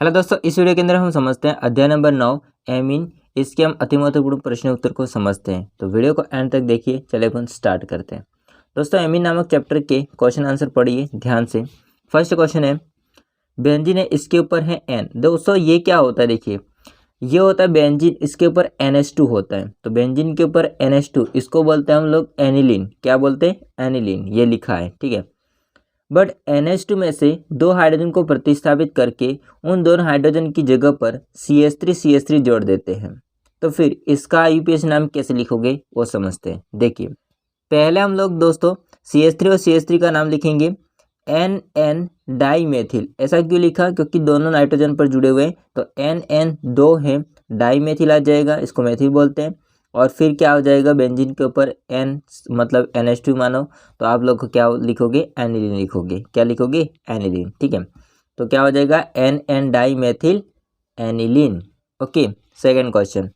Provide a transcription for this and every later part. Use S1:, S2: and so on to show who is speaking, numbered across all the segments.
S1: Hello दोस्तों, इस video के अंदर हम समझते हैं अध्याय नंबर 9 एमीन। इसके हम अति महत्वपूर्ण प्रश्न उत्तर को समझते हैं, तो वीडियो को एंड तक देखिए। चलिए अपन स्टार्ट करते हैं। दोस्तों, एमीन नामक चैप्टर के क्वेश्चन आंसर पढ़िए ध्यान से। फर्स्ट क्वेश्चन है बेंजीन है, इसके ऊपर है एन। दोस्तों ये क्या होता है, देखिए ये होता है बेंजीन, इसके ऊपर NH2 होता है। तो बेंजीन के ऊपर NH2, इसको बोलते हैं हम लोग एनिलीन। क्या बोलते हैं? एनिलीन। ये लिखा है, ठीक है। बट NH2 में से दो हाइड्रोजन को प्रतिस्थापित करके उन दोनों हाइड्रोजन की जगह पर CH3 जोड़ देते हैं। तो फिर इसका IUPAC नाम कैसे लिखोगे वो समझते हैं। देखिए पहले हम लोग दोस्तों CH3 और CH3 का नाम लिखेंगे NN डाईमेथिल। ऐसा क्यों लिखा? क्योंकि दोनों नाइट्रोजन पर जुड़े हुए हैं, तो NN दो है, डाईमेथिल आ जाएगा, इसको मेथिल बोलते हैं। और फिर क्या हो जाएगा, बेंजीन के ऊपर N मतलब NH2 मानो, तो आप लोग क्या लिखोगे? एनिलीन लिखोगे। क्या लिखोगे? एनिलीन, ठीक है। तो क्या हो जाएगा? NN dimethyl aniline. Okay. Second question,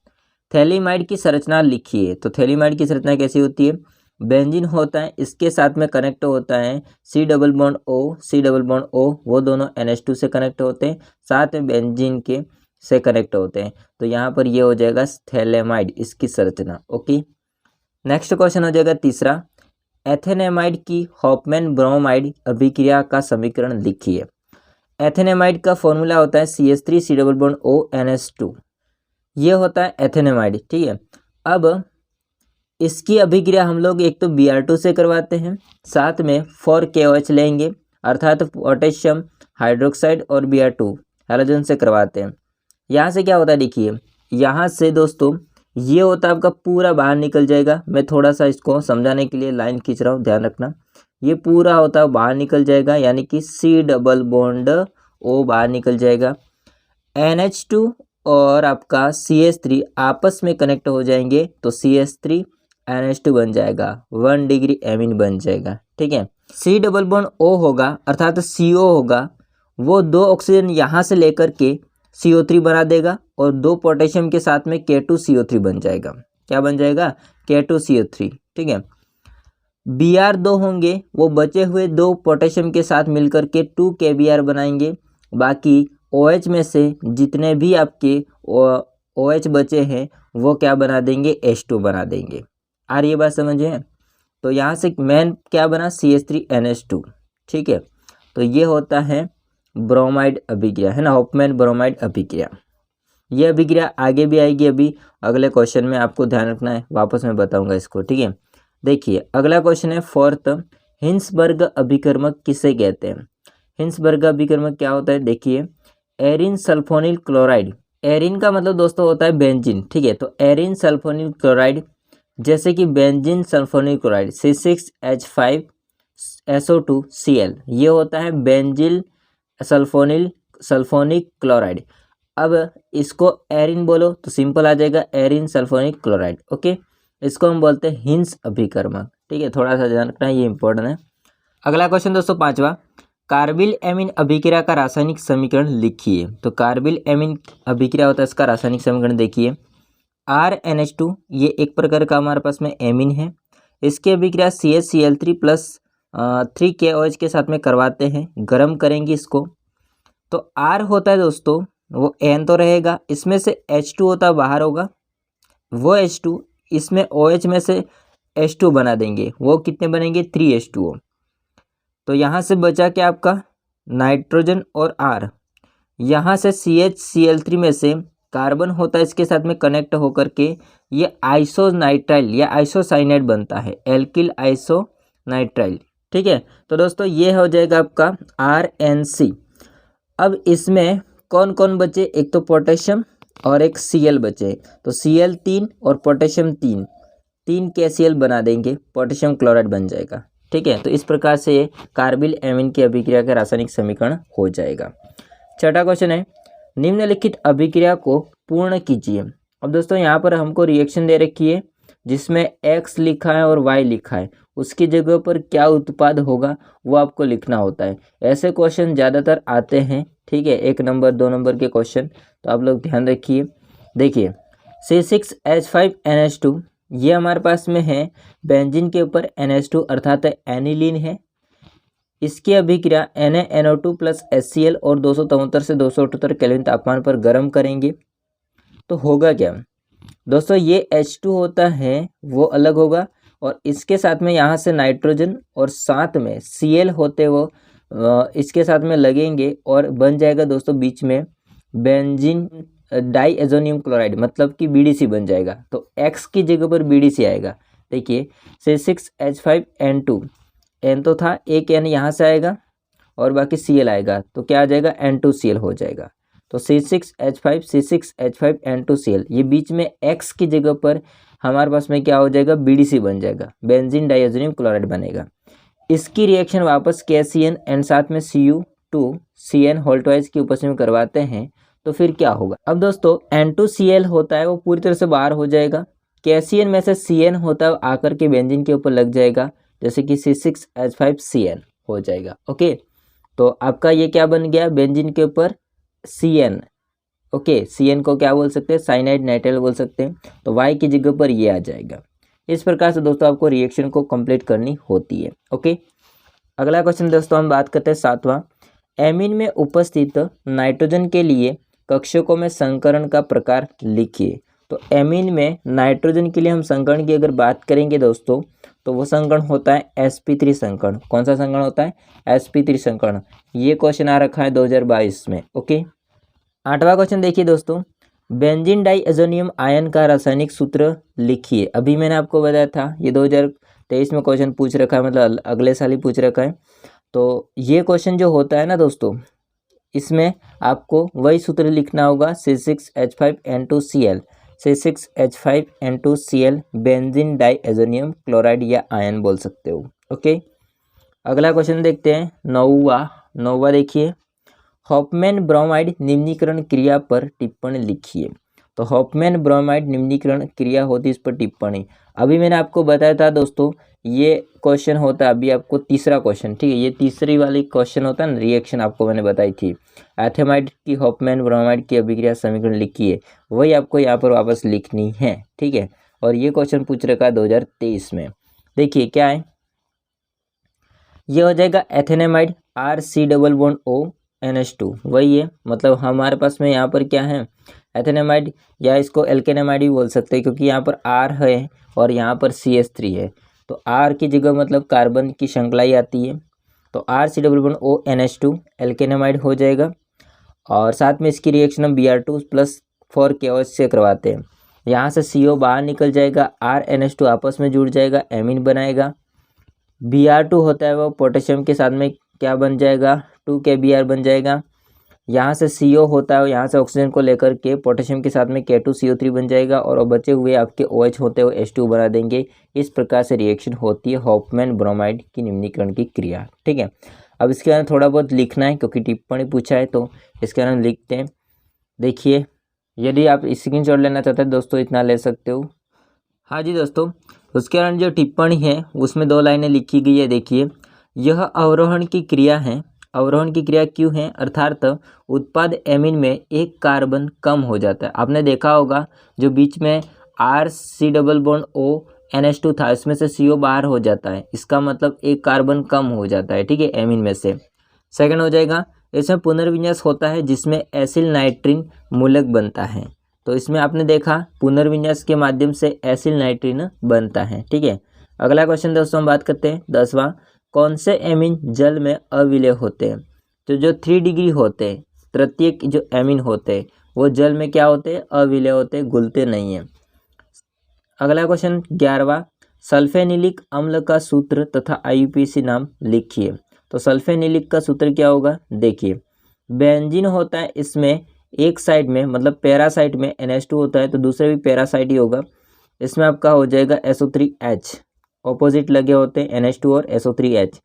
S1: phthalimide की संरचना लिखिए। तो थैलीमाइड की संरचना कैसी होती है? बेंजीन होता है, इसके साथ में कनेक्ट होता है C डबल बॉन्ड O, वो दोनों NH2 से कनेक्ट होते हैं, साथ में बेंजीन के से कनेक्ट होते हैं। तो यहाँ पर ये हो जाएगा थैलेमाइड, इसकी संरचना। ओके। नेक्स्ट क्वेश्चन हो जाएगा तीसरा, एथेनेमाइड की हॉफमैन ब्रोमाइड अभिक्रिया का समीकरण लिखिए। एथेनेमाइड का फॉर्मूला होता है CH3 C double bond O NH2, ये होता है एथेनेमाइड, ठीक है। अब इसकी अभिक्रिया हम लोग एक तो Br2 से करवाते हैं, साथ में 4KOH लेंगे, अर्थात पोटेशियम हाइड्रोक्साइड और Br2 हैलोजन से करवाते हैं। यहाँ से क्या होता है, देखिए यहाँ से दोस्तों ये होता है आपका पूरा बाहर निकल जाएगा। मैं थोड़ा सा इसको समझाने के लिए लाइन खींच रहा हूँ, ध्यान रखना। ये पूरा होता है बाहर निकल जाएगा, यानी कि C डबल बॉन्ड O बाहर निकल जाएगा। NH2 और आपका CH3 आपस में कनेक्ट हो जाएंगे, तो CH3 NH2 बन जाएगा, 1 डिग्री एमीन बन जाएगा, ठीक है। C डबल बॉन्ड O होगा, अर्थात CO होगा, वो दो ऑक्सीजन यहाँ से लेकर के CO3 बना देगा, और दो पोटेशियम के साथ में K2CO3 बन जाएगा। क्या बन जाएगा? K2CO3, ठीक है। Br2 होंगे, वो बचे हुए दो पोटेशियम के साथ मिलकर के 2KBr बनाएंगे। बाकी OH में से जितने भी आपके OH बचे हैं वो क्या बना देंगे? H2 बना देंगे। आ रही है बात समझ में? तो यहाँ से मेन क्या बना? CH3NH2, ठीक है। तो ये होता है ब्रोमाइड अभिक्रिया, है ना, हॉफमैन ब्रोमाइड अभिक्रिया। ये अभिक्रिया आगे भी आएगी, अभी अगले क्वेश्चन में आपको ध्यान रखना है, वापस मैं बताऊंगा इसको, ठीक है। देखिए अगला क्वेश्चन है फोर्थ, हिंसबर्ग अभिकर्मक किसे कहते हैं? हिंसबर्ग अभिकर्मक क्या होता है? देखिए एरिन सल्फोनिल क्लोराइड, एरिन का मतलब दोस्तों होता है बेंजीन, ठीक है। तो एरिन सल्फोनिल क्लोराइड, जैसे कि बेंजीन सल्फोनिल क्लोराइड C6H5SO2Cl, ये होता है बेंजिल सल्फोनिक क्लोराइड। अब इसको एरिन बोलो तो सिंपल आ जाएगा, एरिन सल्फोनिक क्लोराइड। ओके, इसको हम बोलते हैं हिंस अभिकर्मक, ठीक है। थोड़ा सा ध्यान रखना है, ये इंपॉर्टेंट है। अगला क्वेश्चन दोस्तों पांचवा, कार्बिल एमीन अभिक्रिया का रासायनिक समीकरण लिखिए। तो कार्बिल एमीन अभिक्रिया होता है, इसका रासायनिक समीकरण देखिए RNH2, ये एक प्रकार का हमारे पास में एमीन है। इसकी अभिक्रिया CHCl3 प्लस 3KOH के साथ में करवाते हैं, गर्म करेंगे इसको। तो R होता है दोस्तों, वो N तो रहेगा, इसमें से H2 होता है बाहर होगा, वो H2 इसमें OH में से H2 बना देंगे, वो कितने बनेंगे? 3H2O। तो यहाँ से बचा क्या आपका? नाइट्रोजन और R। यहाँ से CHCl3 में से कार्बन होता है, इसके साथ में कनेक्ट होकर के ये आइसोनाइट्राइल या आइसोसाइनाइड बनता है, एल्किल आइसोनाइट्राइल, ठीक है। तो दोस्तों ये हो जाएगा आपका RNC। अब इसमें कौन कौन बचे? एक तो पोटेशियम और एक Cl बचे, तो Cl 3 और पोटेशियम 3 KCl बना देंगे, पोटेशियम क्लोराइड बन जाएगा, ठीक है। तो इस प्रकार से ये कार्बिल एमीन की अभिक्रिया का रासायनिक समीकरण हो जाएगा। छठा क्वेश्चन है, निम्नलिखित अभिक्रिया को पूर्ण कीजिए। अब दोस्तों यहाँ पर हमको रिएक्शन दे रखी है, जिसमें X लिखा है और Y लिखा है, उसकी जगह पर क्या उत्पाद होगा वो आपको लिखना होता है। ऐसे क्वेश्चन ज़्यादातर आते हैं, ठीक है, 1 नंबर 2 नंबर के क्वेश्चन, तो आप लोग ध्यान रखिए। देखिए C6H5NH2, ये हमारे पास में है, बेंजीन के ऊपर NH2 अर्थात एनिलीन है। इसकी अभिक्रिया NaNO2 प्लस HCl और 273 से 278 केल्विन तापमान पर गर्म करेंगे तो होगा क्या दोस्तों, ये H2 होता है वो अलग होगा और इसके साथ में यहाँ से नाइट्रोजन और साथ में Cl होते वो इसके साथ में लगेंगे और बन जाएगा दोस्तों बीच में बेंजीन डाईएजोनियम क्लोराइड, मतलब कि BDC बन जाएगा। तो X की जगह पर BDC आएगा। देखिए C6H5N2, N तो था, एक N यहाँ से आएगा और बाकी Cl आएगा तो क्या आ जाएगा N2Cl हो जाएगा। तो C6H5N2Cl, ये बीच में X की जगह पर हमारे पास में क्या हो जाएगा BDC बन जाएगा, बेंजीन डाईएजोनियम क्लोराइड बनेगा। इसकी रिएक्शन वापस KCN एंड साथ में Cu2CN होल्टवाइज की उपस्थिति में करवाते हैं तो फिर क्या होगा। अब दोस्तों N2Cl होता है वो पूरी तरह से बाहर हो जाएगा, KCN में से Cn होता है आकर के बेंजीन के ऊपर लग जाएगा, जैसे कि C6H5Cn हो जाएगा। ओके, तो आपका ये क्या बन गया बेंजीन के ऊपर Cn। ओके, Cn को क्या बोल सकते हैं, साइनाइड नाइट्राइल बोल सकते हैं। तो Y की जगह पर ये आ जाएगा। इस प्रकार से दोस्तों आपको रिएक्शन को कंप्लीट करनी होती है। ओके, अगला क्वेश्चन दोस्तों हम बात करते हैं 7वां। एमीन में उपस्थित नाइट्रोजन के लिए कक्षकों में संकरण का प्रकार लिखिए। तो एमीन में नाइट्रोजन के लिए हम संकरण की अगर बात करेंगे दोस्तों तो वो संकरण होता है sp3 संकरण। कौन सा संकरण होता है, sp3 संकरण। ये क्वेश्चन आ रखा है 2022 में। ओके, 8वां क्वेश्चन देखिए दोस्तों, बेंजीन डाईएजोनियम आयन का रासायनिक सूत्र लिखिए। अभी मैंने आपको बताया था ये 2023 में क्वेश्चन पूछ रखा है, मतलब अगले साल ही पूछ रखा है। तो ये क्वेश्चन जो होता है ना दोस्तों, इसमें आपको वही सूत्र लिखना होगा C6H5N2Cl, C6H5N2Cl benzene diazonium chloride या आयन बोल सकते हो। ओके, अगला क्वेश्चन देखते हैं 9वां देखिए, हॉफमैन ब्रोमाइड निम्नीकरण क्रिया पर टिप्पणी लिखिए। तो हॉफमैन ब्रोमाइड निम्नीकरण क्रिया होती है, इस पर टिप्पणी। अभी मैंने आपको बताया था दोस्तों ये क्वेश्चन होता है, अभी आपको तीसरा क्वेश्चन, ठीक है, ये तीसरी वाली क्वेश्चन होता है ना, रिएक्शन आपको मैंने बताई थी, एथेमाइड की हॉफमैन ब्रोमाइड की अभिक्रिया समीकरण लिखिए, वही आपको यहाँ पर वापस लिखनी है। ठीक है, और ये क्वेश्चन पूछ रखा है 2023 में। देखिए क्या है, ये हो जाएगा एथेनेमाइड RC≡O NH2, वही है, मतलब हमारे पास में यहाँ पर क्या है एथेनेमाइड, या इसको एल्केनेमाइड भी बोल सकते हैं क्योंकि यहाँ पर R है और यहाँ पर CH3 है। तो R की जगह मतलब कार्बन की श्रृंखला ही आती है, तो RC≡O NH2 एल्केनेमाइड हो जाएगा। और साथ में इसकी रिएक्शन हम Br2 + 4KOH से करवाते हैं। यहाँ से CO बाहर निकल जाएगा, RNH2 आपस में जुड़ जाएगा, एमीन बनाएगा। Br2 होता है वो पोटेशियम के साथ में क्या बन जाएगा, 2KBr बन जाएगा। यहाँ से CO होता है, यहाँ से ऑक्सीजन को लेकर के पोटेशियम के साथ में K2CO3 बन जाएगा और बचे हुए आपके OH होते हुए H2 बना देंगे। इस प्रकार से रिएक्शन होती है हॉफमैन ब्रोमाइड की निम्नीकरण की क्रिया। ठीक है, अब इसके बारे में थोड़ा बहुत लिखना है क्योंकि टिप्पणी पूछा है तो इसके बारे में लिखते हैं। देखिए, यदि आप स्क्रीनशॉट लेना चाहते हैं दोस्तों इतना ले सकते हो। हाँ जी दोस्तों, उसके कारण जो टिप्पणी है उसमें 2 लाइनें लिखी गई है। देखिए, यह अवरोहण की क्रिया है। अवरोहण की क्रिया क्यों है, अर्थात उत्पाद एमीन में एक कार्बन कम हो जाता है। आपने देखा होगा जो बीच में RC≡O NH2 था, इसमें से CO बाहर हो जाता है, इसका मतलब एक कार्बन कम हो जाता है। ठीक है, एमीन में से। सेकंड हो जाएगा, इसमें पुनर्विन्यास होता है जिसमें एसिल नाइट्रिन मूलक बनता है। तो इसमें आपने देखा पुनर्विन्यास के माध्यम से एसिल नाइट्रिन बनता है। ठीक है, अगला क्वेश्चन दोस्तों हम बात करते हैं 10वां, कौन से एमीन जल में अविलय होते हैं। तो जो 3 डिग्री होते हैं, तृतीयक जो एमीन होते हैं वो जल में क्या होते हैं, अविलय होते हैं, घुलते नहीं हैं। अगला क्वेश्चन 11वां, सल्फेनिलिक अम्ल का सूत्र तथा IUPAC नाम लिखिए। तो सल्फेनिलिक का सूत्र क्या होगा, देखिए बेंजीन होता है, इसमें एक साइड में मतलब पैरासाइट में NH2 होता है तो दूसरे भी पैरासाइट ही होगा। इसमें आपका हो जाएगा SO3H, ऑपोजिट लगे होते हैं NH2 और SO3H।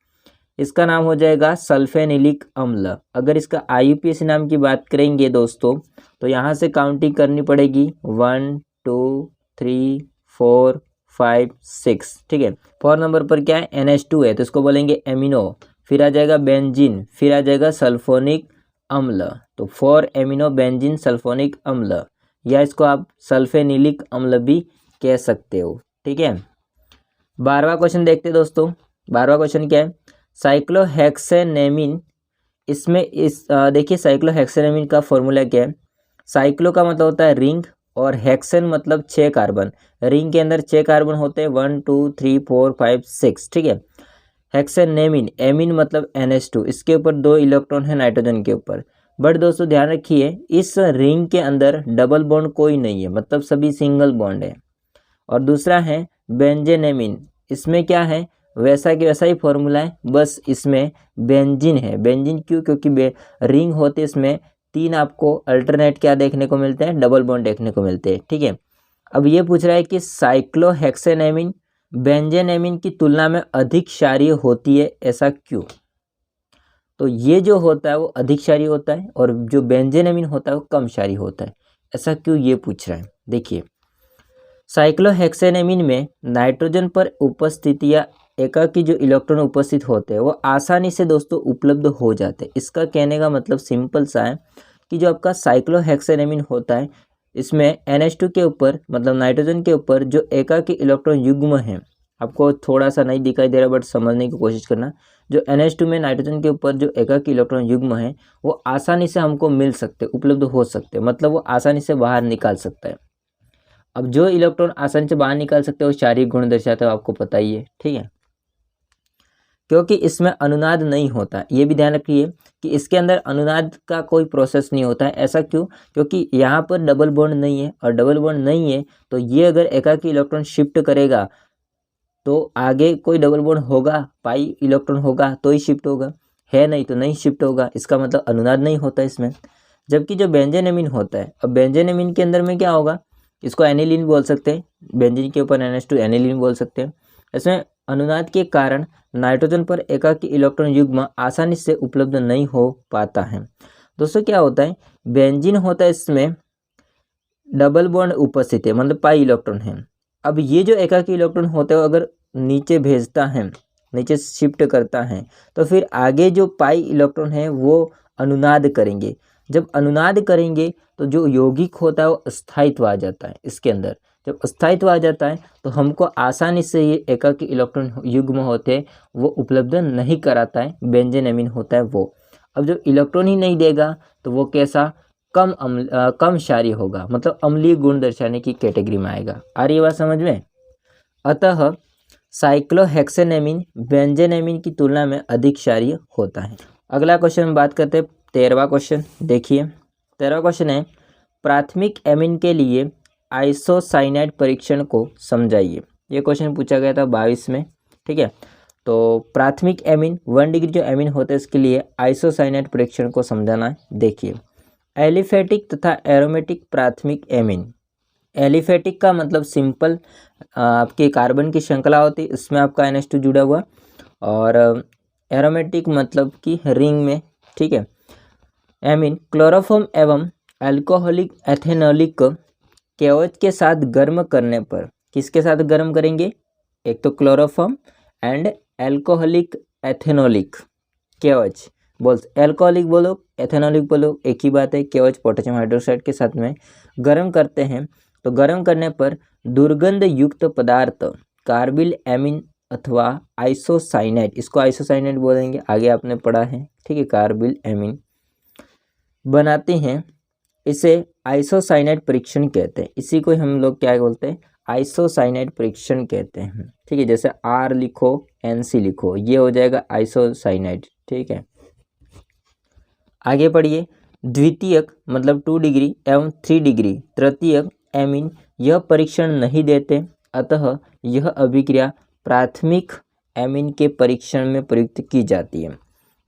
S1: इसका नाम हो जाएगा सल्फेनिलिक अम्ल। अगर इसका IUPAC नाम की बात करेंगे दोस्तों तो यहाँ से काउंटिंग करनी पड़ेगी 1 2 3 4 5 6। ठीक है, 4 नंबर पर क्या है NH2 है तो इसको बोलेंगे एमिनो, फिर आ जाएगा बेंजीन, फिर आ जाएगा सल्फोनिक अम्ल। तो 4 एमिनो बेंजीन सल्फोनिक अम्ल, या इसको आप सल्फेनिलिक अम्ल भी कह सकते हो। ठीक है, 12वां क्वेश्चन देखते हैं दोस्तों। 12वां क्वेश्चन क्या है, साइक्लोहेक्सेनेमिन, इसमें देखिए साइक्लोहेक्सेनेमिन का फॉर्मूला क्या है। साइक्लो का मतलब होता है रिंग और हेक्सेन मतलब 6 कार्बन। रिंग के अंदर 6 कार्बन होते हैं, 1 2 3 4 5 6, ठीक है। हेक्सेनेमिन, एमिन मतलब NH2, इसके ऊपर 2 इलेक्ट्रॉन है नाइट्रोजन के ऊपर। बट दोस्तों ध्यान रखिए इस रिंग के अंदर डबल बॉन्ड कोई नहीं है, मतलब सभी सिंगल बॉन्ड है। और दूसरा है बेंजेनेमिन, इसमें क्या है, वैसा कि वैसा ही फॉर्मूला है, बस इसमें बेंजीन है। बेंजीन क्यों, क्योंकि रिंग होते इसमें 3 आपको अल्टरनेट क्या देखने को मिलते हैं, डबल बॉन्ड देखने को मिलते हैं, ठीक है। अब ये पूछ रहा है कि साइक्लोहेक्सेनेमिन बेंजेनेमिन की तुलना में अधिक क्षारीय होती है, ऐसा क्यों। तो ये जो होता है वो अधिक क्षारीय होता है और जो बेंजेनेमिन होता है वो कम क्षारीय होता है, ऐसा क्यों, ये पूछ रहा है। देखिए साइक्लोहेक्सेनेमिन में नाइट्रोजन पर उपस्थित या एकाकी जो इलेक्ट्रॉन उपस्थित होते हैं वो आसानी से दोस्तों उपलब्ध हो जाते हैं। इसका कहने का मतलब सिंपल सा है कि जो आपका साइक्लोहेक्सेनेमिन होता है इसमें NH2 के ऊपर मतलब नाइट्रोजन के ऊपर जो एकाकी इलेक्ट्रॉन युग्म है, आपको थोड़ा सा नहीं दिखाई दे रहा बट समझने की कोशिश करना, जो NH2 में नाइट्रोजन के ऊपर जो एकाकी इलेक्ट्रॉन युग्म है वो आसानी से हमको मिल सकते, उपलब्ध हो सकते, मतलब वो आसानी से बाहर निकाल सकता है। अब जो इलेक्ट्रॉन आसानी से बाहर निकाल सकते हैं वो शारीरिक गुण दर्शाता है, आपको पता ही है, ठीक है। क्योंकि इसमें अनुनाद नहीं होता, ये भी ध्यान रखिए कि इसके अंदर अनुनाद का कोई प्रोसेस नहीं होता है। ऐसा क्यों, क्योंकि यहाँ पर डबल बॉन्ड नहीं है और डबल बॉन्ड नहीं है तो ये अगर एकाकी इलेक्ट्रॉन शिफ्ट करेगा तो आगे कोई डबल बॉन्ड होगा, पाई इलेक्ट्रॉन होगा तो ही शिफ्ट होगा, है नहीं तो नहीं शिफ्ट होगा, इसका मतलब अनुनाद नहीं होता इसमें। जबकि जो बेंजेनेमिन होता है, अब बेंजेनेमिन के अंदर में क्या होगा, इसको एनिलीन बोल सकते हैं, बेंजीन के ऊपर NH2 एनिलीन बोल सकते हैं। इसमें अनुनाद के कारण नाइट्रोजन पर एकाकी इलेक्ट्रॉन युग्म आसानी से उपलब्ध नहीं हो पाता है। दोस्तों क्या होता है, बेंजीन होता है इसमें डबल बॉन्ड उपस्थित है, मतलब पाई इलेक्ट्रॉन है। अब ये जो एकाकी इलेक्ट्रॉन होता है अगर नीचे भेजता है, नीचे शिफ्ट करता है, तो फिर आगे जो पाई इलेक्ट्रॉन है वो अनुनाद करेंगे। जब अनुनाद करेंगे तो जो यौगिक होता है वो स्थायित्व आ जाता है इसके अंदर। जब स्थायित्व आ जाता है तो हमको आसानी से ये एकाकी इलेक्ट्रॉन युग्म होते हैं वो उपलब्ध नहीं कराता है, बेंजेनेमिन होता है वो। अब जो इलेक्ट्रॉन ही नहीं देगा तो वो कैसा, कम क्षारीय होगा, मतलब अम्लीय गुण दर्शाने की कैटेगरी में आएगा। आ रही बात समझ में। अतः साइक्लोहेक्सेनेमिन बेंजेनेमिन की तुलना में अधिक क्षारीय होता है। अगला क्वेश्चन हम बात करते हैं 13वां क्वेश्चन। देखिए 13वां क्वेश्चन है, प्राथमिक एमिन के लिए आइसोसाइनाइड परीक्षण को समझाइए। ये क्वेश्चन पूछा गया था 22 में, ठीक है। तो प्राथमिक एमिन 1 डिग्री जो एमिन होता है इसके लिए आइसोसाइनाइड परीक्षण को समझाना है। देखिए एलिफेटिक तथा एरोमेटिक प्राथमिक एमिन। एलिफेटिक का मतलब सिंपल आपके कार्बन की श्रृंखला होती है, इसमें आपका NH2 जुड़ा हुआ, और एरोमेटिक मतलब कि रिंग में, ठीक है। एमिन क्लोरोफॉर्म एवं अल्कोहलिक एथेनॉलिक केओच के साथ गर्म करने पर, किसके साथ गर्म करेंगे, एक तो क्लोरोफॉर्म एंड अल्कोहलिक एथेनॉलिक केओच, बोल अल्कोहलिक बोलो एथेनॉलिक बोलो एक ही बात है, केओच पोटेशियम हाइड्रोक्साइड के साथ में गर्म करते हैं तो गर्म करने पर दुर्गंध युक्त पदार्थ कार्बिल एमिन अथवा आइसोसाइनाइड, इसको आइसोसाइनाइड बोलेंगे, आगे आपने पढ़ा है, ठीक है, कार्बिल एमिन बनाते हैं। इसे आइसोसाइनाइड परीक्षण कहते हैं। इसी को हम लोग क्या बोलते हैं, आइसोसाइनाइड परीक्षण कहते हैं, ठीक है। जैसे R लिखो NC लिखो, ये हो जाएगा आइसोसाइनाइड, ठीक है। आगे पढ़िए, द्वितीयक मतलब 2 डिग्री एवं 3 डिग्री तृतीयक एमिन यह परीक्षण नहीं देते, अतः यह अभिक्रिया प्राथमिक एमिन के परीक्षण में प्रयुक्त की जाती है।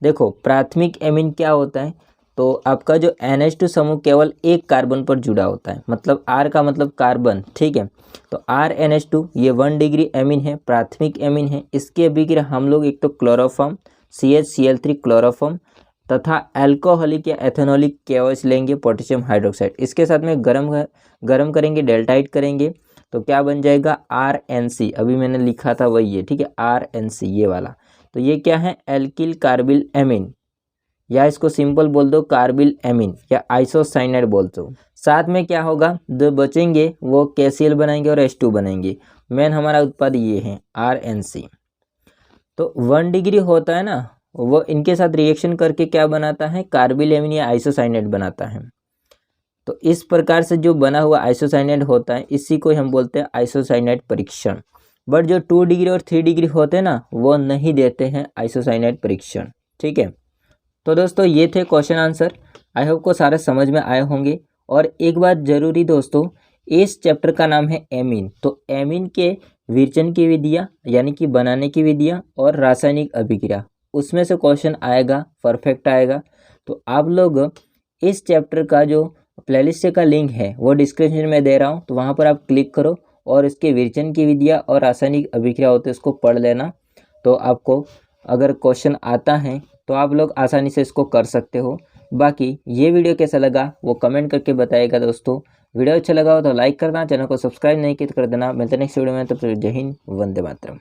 S1: देखो प्राथमिक एमिन क्या होता है, तो आपका जो NH2 समूह केवल एक कार्बन पर जुड़ा होता है, मतलब R का मतलब कार्बन, ठीक है। तो RNH2 ये 1 डिग्री एमिन है, प्राथमिक एमिन है। इसकी अभिक्रिया हम लोग एक तो क्लोरोफॉर्म CH क्लोरोफॉर्म तथा अल्कोहलिक या एथेनॉलिक केओच लेंगे पोटेशियम हाइड्रोक्साइड, इसके साथ में गरम करेंगे, डेल्टाइट करेंगे तो क्या बन जाएगा RNC, अभी मैंने लिखा था वही है, ठीक है, RNC ये वाला। तो ये क्या है, एल्किल कार्बिल एमिन, या इसको सिंपल बोल दो कार्बिल एमिन या आइसोसाइनाइड बोल दो। साथ में क्या होगा, जो बचेंगे वो KCl बनाएंगे और H2 बनाएंगे। मेन हमारा उत्पाद ये है RNC। तो 1 डिग्री होता है ना, वो इनके साथ रिएक्शन करके क्या बनाता है, कार्बिल एमीन या आइसोसाइनेट बनाता है। तो इस प्रकार से जो बना हुआ आइसोसाइनेट होता है, इसी को हम बोलते हैं आइसोसाइनेट परीक्षण। बट जो 2 डिग्री और 3 डिग्री होते हैं ना, वो नहीं देते हैं आइसोसाइनेट परीक्षण। ठीक है, तो दोस्तों ये थे क्वेश्चन आंसर। आई होप को सारे समझ में आए होंगे। और एक बात जरूरी दोस्तों, इस चैप्टर का नाम है एमीन। तो एमीन के विरचन की विधियाँ यानी कि बनाने की विधियाँ और रासायनिक अभिक्रिया, उसमें से क्वेश्चन आएगा, परफेक्ट आएगा। तो आप लोग इस चैप्टर का जो प्लेलिस्ट का लिंक है वो डिस्क्रिप्शन में दे रहा हूँ, तो वहाँ पर आप क्लिक करो और इसके विरचन की विधियाँ और रासायनिक अभिक्रिया होते हैं उसको पढ़ लेना। तो आपको अगर क्वेश्चन आता है तो आप लोग आसानी से इसको कर सकते हो। बाकी ये वीडियो कैसा लगा वो कमेंट करके बताइएगा दोस्तों। वीडियो अच्छा लगा हो तो लाइक करना, चैनल को सब्सक्राइब नहीं किया तो कर देना। मिलते नेक्स्ट वीडियो में, तब तक जय हिंद, वंदे मातरम।